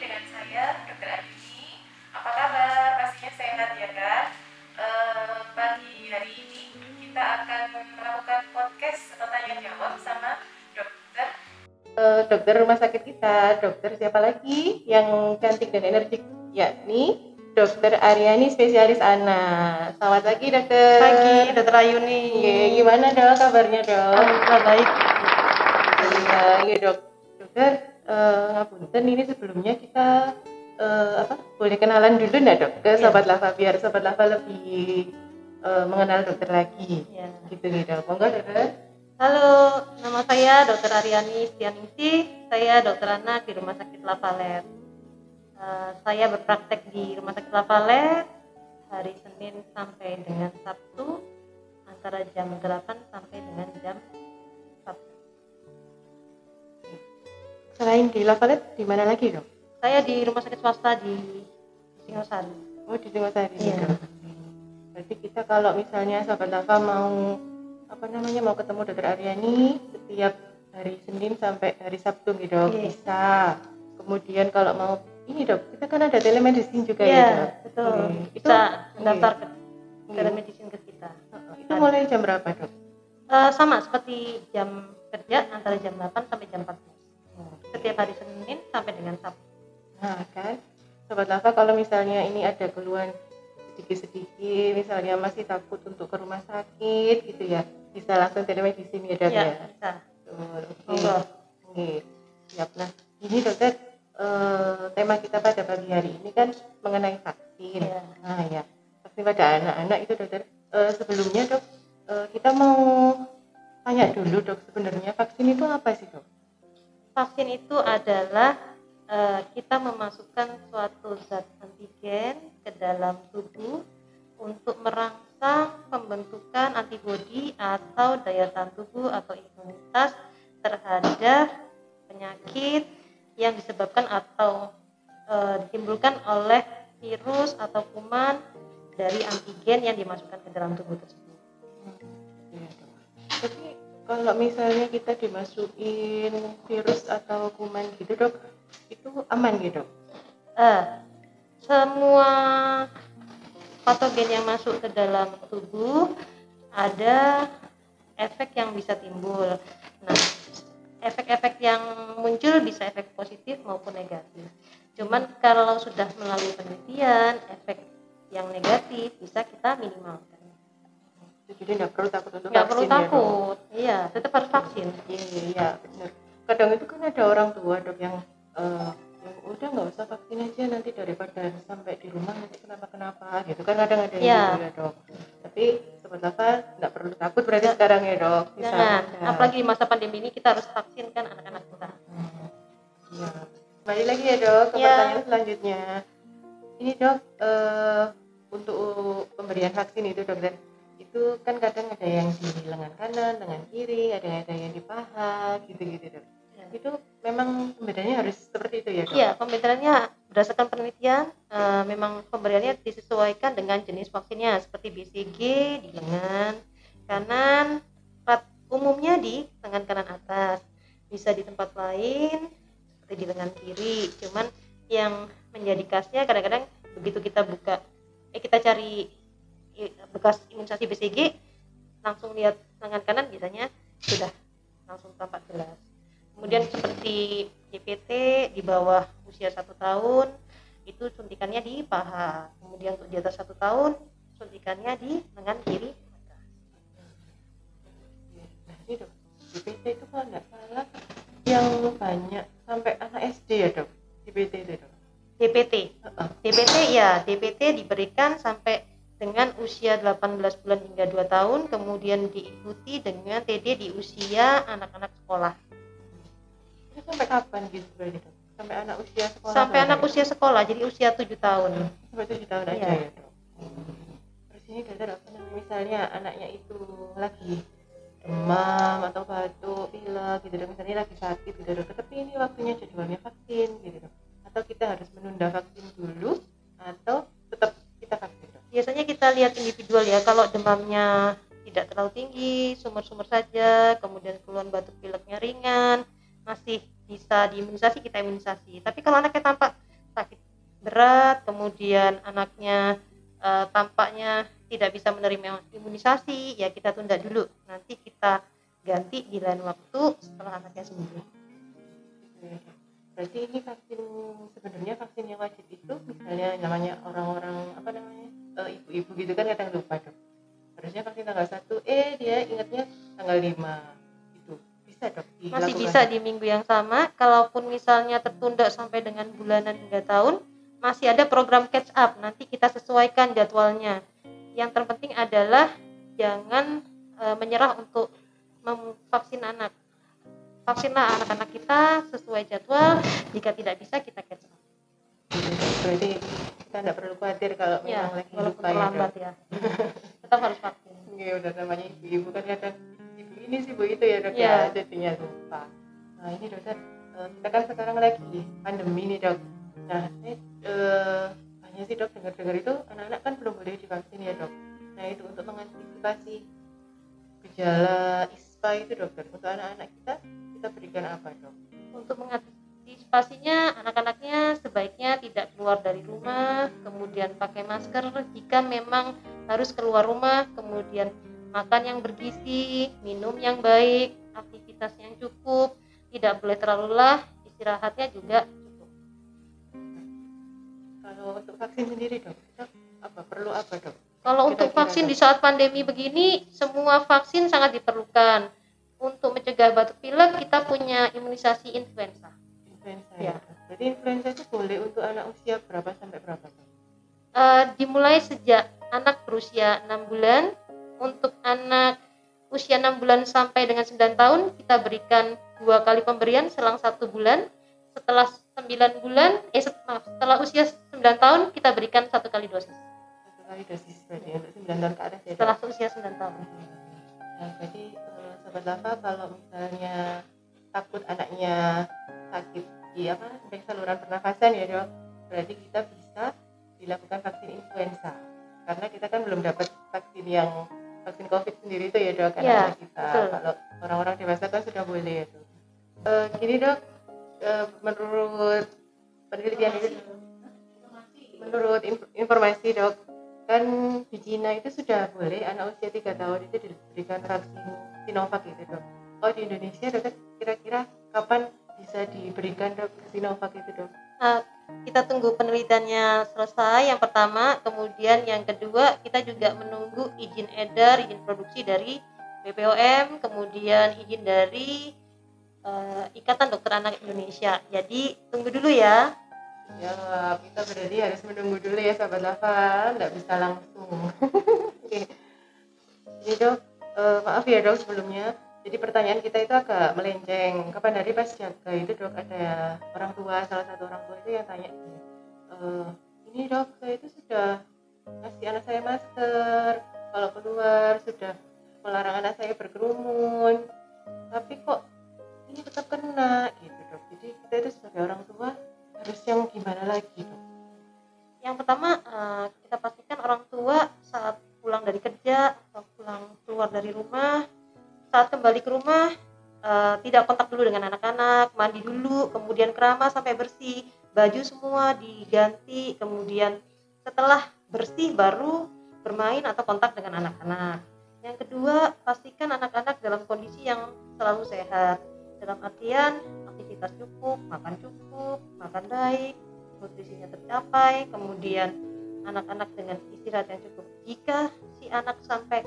dengan saya, Dr. Adini. Apa kabar? Pastinya sehat ya kan? Pagi hari ini kita akan melakukan podcast atau tanya jawab sama dokter rumah sakit kita. Dokter siapa lagi yang cantik dan energik, yakni Dokter Aryani, spesialis anak. Selamat pagi dokter. Pagi Dokter Ayuni. Gimana dok kabarnya dok? Alhamdulillah baik. Iya dok. Dokter, ngapunten ini sebelumnya kita boleh kenalan dulu nggak dok ke Sobat Lava, biar Sobat Lava lebih mengenal dokter lagi. Ya. Gitu nih dok. Monggo dokter. Halo, nama saya Dokter Aryani Stianingsih. Saya dokter anak di Rumah Sakit Lavalet. Saya berpraktek di Rumah Sakit Lavalet hari Senin sampai dengan Sabtu antara jam 8 sampai dengan jam 1. Selain di Lavalet, di mana lagi dok? Saya di rumah sakit swasta di Singosari. Oh di Singosari. Iya. Berarti kita kalau misalnya Sobat Lava mau mau ketemu Dokter Aryani setiap hari Senin sampai hari Sabtu gitu dok, bisa. Kemudian kalau mau ini dok, kita kan ada telemedicine juga ya dok. Betul. Bisa mendaftar ke telemedicine ke kita. Itu mulai jam berapa dok? Sama seperti jam kerja antara jam 8 sampai jam 14. Setiap hari Senin sampai dengan Sabtu. Nah kan, Sobat Lava kalau misalnya ini ada keluhan sedikit-sedikit, misalnya masih takut untuk ke rumah sakit gitu ya, bisa langsung telemedicine ya dok ya? Bisa. Oke. Siap. Nah ini dokter, tema kita pada pagi hari ini kan mengenai vaksin. Nah ya, vaksin pada anak-anak itu dokter, sebelumnya dok, kita mau tanya dulu dok, sebenarnya vaksin itu apa sih dok? Vaksin itu adalah kita memasukkan suatu zat antigen ke dalam tubuh untuk merangsang pembentukan antibodi atau daya tahan tubuh atau imunitas terhadap penyakit yang disebabkan atau ditimbulkan oleh virus atau kuman dari antigen yang dimasukkan ke dalam tubuh tersebut. Jadi kalau misalnya kita dimasukin virus atau kuman gitu dok, itu aman gitu? Semua patogen yang masuk ke dalam tubuh ada efek yang bisa timbul. Nah, efek-efek yang muncul bisa efek positif maupun negatif. Cuman kalau sudah melalui penelitian, efek yang negatif bisa kita minimalkan. Jadi nggak perlu takut untuk Nggak vaksin perlu takut, iya, tetap harus vaksin. Iya benar. Kadang itu kan ada orang tua dok yang udah nggak usah vaksin aja, nanti daripada sampai di rumah nanti kenapa gitu kan, kadang ada yang gitu ya dok. Tapi Sobat Lava nggak perlu takut berarti sekarang ya dok. Jangan, apalagi di masa pandemi ini kita harus vaksin kan anak-anak kita. Iya. Kembali lagi ya dok ke pertanyaan selanjutnya. Ini dok, untuk pemberian vaksin itu dokter, itu kan kadang ada yang di lengan kanan, lengan kiri, ada yang di paha gitu dok. Itu memang pemberiannya harus seperti itu ya dok? Iya, pemberiannya berdasarkan penelitian, memang pemberiannya disesuaikan dengan jenis vaksinnya, seperti BCG di lengan kanan, umumnya di lengan kanan atas, bisa di tempat lain seperti di lengan kiri. Cuman yang menjadi khasnya kadang-kadang begitu kita buka, kita cari bekas imunisasi BCG, langsung lihat lengan kanan biasanya sudah langsung tampak jelas. Kemudian seperti DPT di bawah usia 1 tahun itu suntikannya di paha. Kemudian untuk di atas 1 tahun suntikannya di lengan kiri. Nah ini dok, DPT itu kalau nggak salah yang banyak sampai anak SD ya dok? DPT itu dok? DPT diberikan sampai dengan usia 18 bulan hingga 2 tahun, kemudian diikuti dengan TD di usia anak-anak sekolah. Ini sampai kapan gitu berarti dok? Sampai anak usia sekolah? Sampai anak usia sekolah, jadi usia 7 tahun. Sampai 7 tahun aja ya dok? Terus ini dokter, misalnya anaknya itu lagi demam atau batuk, pilek gitu dok, misalnya lagi sakit gitu dok, tapi ini waktunya jadwalnya vaksin gitu dok, atau kita harus menunda vaksin dulu atau tetap kita vaksin dok? Biasanya kita lihat individual ya, kalau demamnya tidak terlalu tinggi, sumur-sumur saja, kemudian keluhan batuk pileknya ringan, masih bisa diimunisasi, kita imunisasi. Tapi kalau anaknya tampak berat, kemudian anaknya tampaknya tidak bisa menerima imunisasi, ya kita tunda dulu. Nanti kita ganti di lain waktu setelah anaknya sembuh. Berarti ini vaksin, sebenarnya vaksin yang wajib itu misalnya namanya orang-orang apa namanya ibu-ibu gitu kan kadang lupa dok. Harusnya vaksin tanggal 1, dia ingatnya tanggal 5 itu. Bisa dok dilakukan? Masih bisa di minggu yang sama. Kalaupun misalnya tertunda sampai dengan bulanan hingga tahun, masih ada program catch up. Nanti kita sesuaikan jadwalnya. Yang terpenting adalah jangan menyerah untuk memvaksin anak. Vaksinlah anak-anak kita sesuai jadwal. Jika tidak bisa, kita catch up. Berarti kita tidak perlu khawatir kalau Ya, memang lagi walaupun lupa terlambat ya. Tetap harus vaksin. Iya, udah namanya ibu-ibu kan kadang ibu ini sih bu itu ya dok Ya. jadinya lupa. Nah ini dokter, kita kan sekarang lagi pandemi nih dok. Nah hanya sih dok dengar-dengar itu anak-anak kan belum boleh divaksin ya dok. Nah itu untuk mengantisipasi gejala ISPA itu dokter, untuk anak-anak kita berikan apa dok? Untuk mengantisipasinya, anak-anaknya sebaiknya tidak keluar dari rumah, kemudian pakai masker jika memang harus keluar rumah, kemudian makan yang bergizi, minum yang baik, aktivitas yang cukup, tidak boleh terlalu lelah, istirahatnya juga cukup. Kalau untuk vaksin sendiri dok, perlu apa dok? Kalau untuk vaksin di saat pandemi begini, semua vaksin sangat diperlukan. Untuk mencegah batuk pilek, kita punya imunisasi influenza. Influenza ya. Jadi influenza itu boleh untuk anak usia berapa sampai berapa? Dimulai sejak anak berusia 6 bulan. Untuk anak usia 6 bulan sampai dengan 9 tahun, kita berikan 2 kali pemberian selang 1 bulan. Setelah 9 bulan, setelah usia 9 tahun, kita berikan 1 kali dosis. 1 kali dosis berarti untuk 9 tahun ke atas ya? Setelah usia 9 tahun. Nah, berarti Sobat Lava kalau misalnya takut anaknya sakit di baik saluran pernafasan ya dok, berarti kita bisa dilakukan vaksin influenza karena kita kan belum dapat vaksin COVID sendiri itu ya dok, anak-anak kita. Betul. Kalau orang-orang dewasa kan sudah boleh ya dok. Gini dok, menurut penelitian itu, menurut informasi dok, kan di Cina itu sudah boleh anak usia 3 tahun itu diberikan vaksin Sinovac itu dok. Oh di Indonesia dok, kira-kira kapan bisa diberikan dok Sinovac itu dok? Kita tunggu penelitiannya selesai yang pertama, kemudian yang kedua kita juga menunggu izin edar, izin produksi dari BPOM, kemudian izin dari Ikatan Dokter Anak Indonesia. Jadi tunggu dulu ya. Ya, kita berarti harus menunggu dulu ya Sobat Lava, nggak bisa langsung. Oke. Jadi dok, maaf ya dok sebelumnya. Jadi pertanyaan kita itu agak melenceng. Kapan hari pas jaga itu dok ada orang tua, salah satu orang tua itu yang tanya, ini dok saya itu sudah ngasih anak saya masker, kalau keluar sudah melarang anak saya berkerumun, tapi kok ini tetap kena gitu dok. Jadi kita itu sebagai orang tua harus yang gimana lagi dok? Yang pertama kita pastikan orang tua saat pulang dari kerja atau keluar dari rumah, saat kembali ke rumah tidak kontak dulu dengan anak-anak, mandi dulu, kemudian keramas sampai bersih, baju semua diganti, kemudian setelah bersih baru bermain atau kontak dengan anak-anak. Yang kedua, pastikan anak-anak dalam kondisi yang selalu sehat, dalam artian aktivitas cukup, makan baik, nutrisinya tercapai, kemudian anak-anak dengan istirahat yang cukup. Jika si anak sampai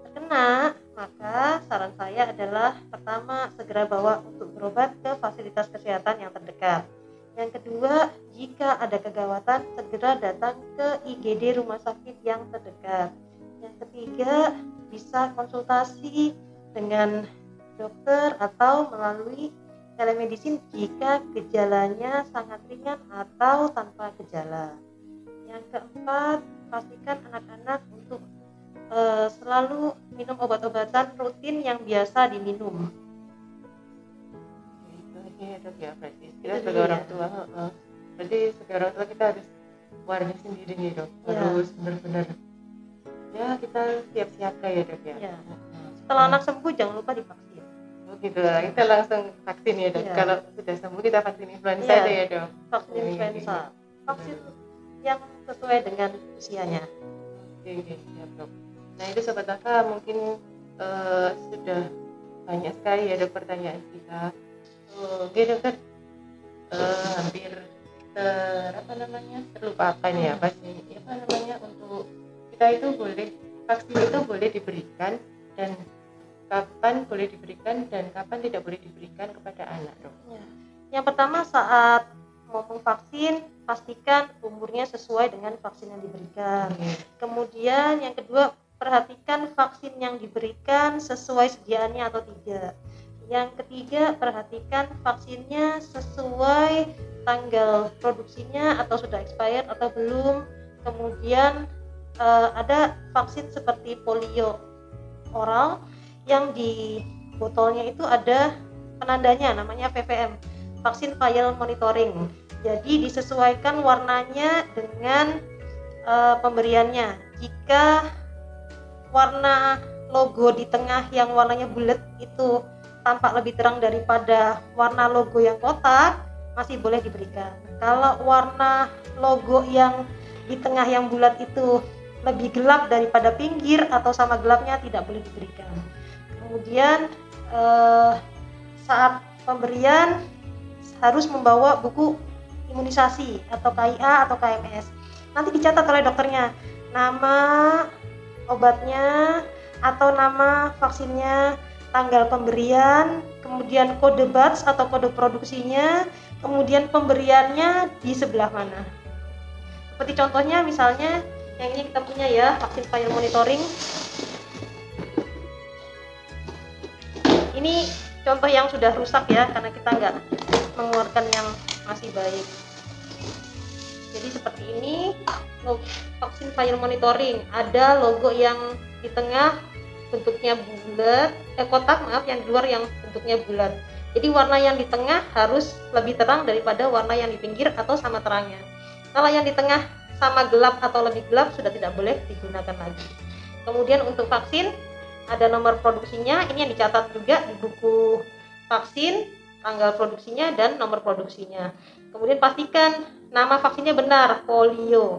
terkena, maka saran saya adalah pertama segera bawa untuk berobat ke fasilitas kesehatan yang terdekat. Yang kedua, jika ada kegawatan segera datang ke IGD rumah sakit yang terdekat. Yang ketiga, bisa konsultasi dengan dokter atau melalui telemedicine jika gejalanya sangat ringan atau tanpa gejala. Yang keempat, pastikan anak-anak untuk selalu minum obat-obatan rutin yang biasa diminum. Itu aja ya dok ya, berarti kita sebagai orang tua, berarti sebagai orang tua kita harus warning sendiri nih dok, harus benar-benar ya kita siap siaga ya dok ya. Setelah anak sembuh jangan lupa divaksin. Gitu lah, kita langsung vaksin ya dok. Kalau sudah sembuh kita vaksin influenza aja ya dok. Vaksin influenza. Vaksin yang sesuai dengan usianya. Oke, siap dok. Nah itu sobat Taka mungkin sudah banyak sekali ya dok pertanyaan kita. Oke dokter, hampir terlupakan ya pasti untuk kita itu vaksin itu boleh diberikan dan kapan boleh diberikan dan kapan tidak boleh diberikan kepada anak dok. Yang pertama, saat ngomong vaksin, pastikan umurnya sesuai dengan vaksin yang diberikan. Kemudian yang kedua, perhatikan vaksin yang diberikan sesuai sediaannya atau tidak. Yang ketiga, perhatikan vaksinnya sesuai tanggal produksinya atau sudah expired atau belum. Kemudian ada vaksin seperti polio oral yang di botolnya itu ada penandanya, namanya VVM, vaksin vial monitoring. Jadi disesuaikan warnanya dengan pemberiannya. Jika warna logo di tengah yang warnanya bulat itu tampak lebih terang daripada warna logo yang kotak, masih boleh diberikan. Kalau warna logo yang di tengah yang bulat itu lebih gelap daripada pinggir atau sama gelapnya, tidak boleh diberikan. Kemudian saat pemberian harus membawa buku imunisasi atau KIA atau KMS. Nanti dicatat oleh dokternya nama obatnya atau nama vaksinnya, tanggal pemberian, kemudian kode batch atau kode produksinya, kemudian pemberiannya di sebelah mana. Seperti contohnya misalnya yang ini kita punya ya, vaksin vial monitoring. Ini contoh yang sudah rusak ya, karena kita nggak mengeluarkan yang masih baik. Jadi seperti ini vaksin vial monitoring, ada logo yang di tengah bentuknya bulat, kotak yang di luar yang bentuknya bulat. Jadi warna yang di tengah harus lebih terang daripada warna yang di pinggir atau sama terangnya. Kalau yang di tengah sama gelap atau lebih gelap sudah tidak boleh digunakan lagi. Kemudian untuk vaksin ada nomor produksinya, ini yang dicatat juga di buku vaksin, tanggal produksinya dan nomor produksinya. Kemudian pastikan nama vaksinnya benar, polio.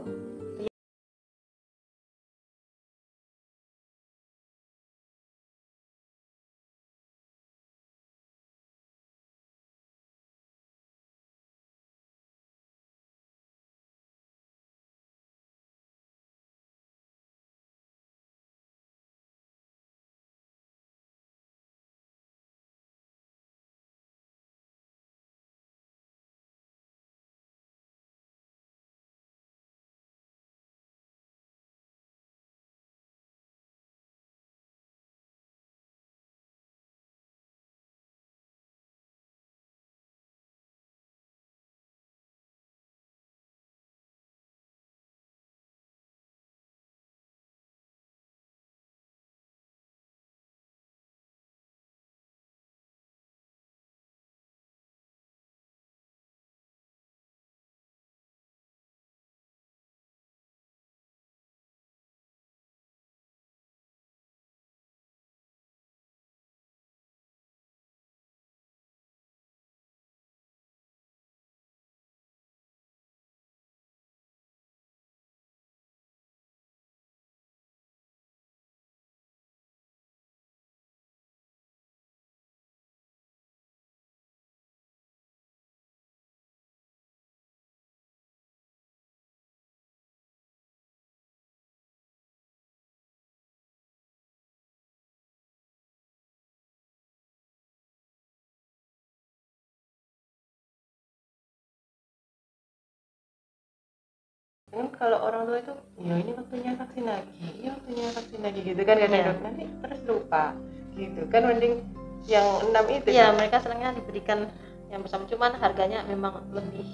Kan kalau orang tua itu ya ini waktunya vaksin lagi gitu kan kadang nanti terus lupa gitu kan, mending yang 6 itu ya kan? Mereka senangnya diberikan yang bersama, cuman harganya memang lebih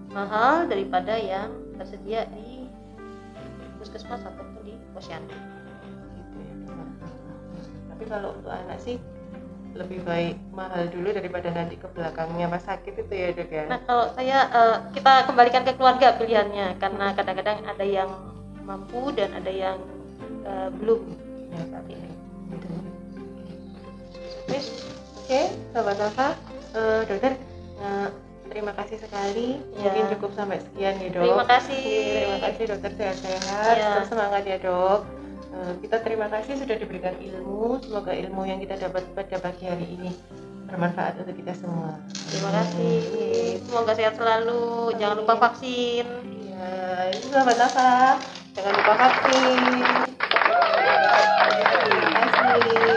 mahal daripada yang tersedia di puskesmas ataupun di posyandu gitu ya. Tapi kalau untuk anak sih lebih baik mahal dulu daripada nanti ke belakangnya pas sakit itu ya dok ya. Nah kalau saya kita kembalikan ke keluarga pilihannya, karena kadang-kadang ada yang mampu dan ada yang belum ya, saat ini. Oke, sahabat Alfa, dokter, terima kasih sekali. Ya. Mungkin cukup sampai sekian ya dok. Terima kasih. Terima kasih dokter, sehat-sehat, Ya. tetap semangat ya dok. Kita terima kasih sudah diberikan ilmu. Semoga ilmu yang kita dapat pada pagi hari ini bermanfaat untuk kita semua. Terima kasih. Semoga sehat selalu. Jangan lupa vaksin. Iya, itu sahabat Nafa. Jangan lupa vaksin. Terima kasih.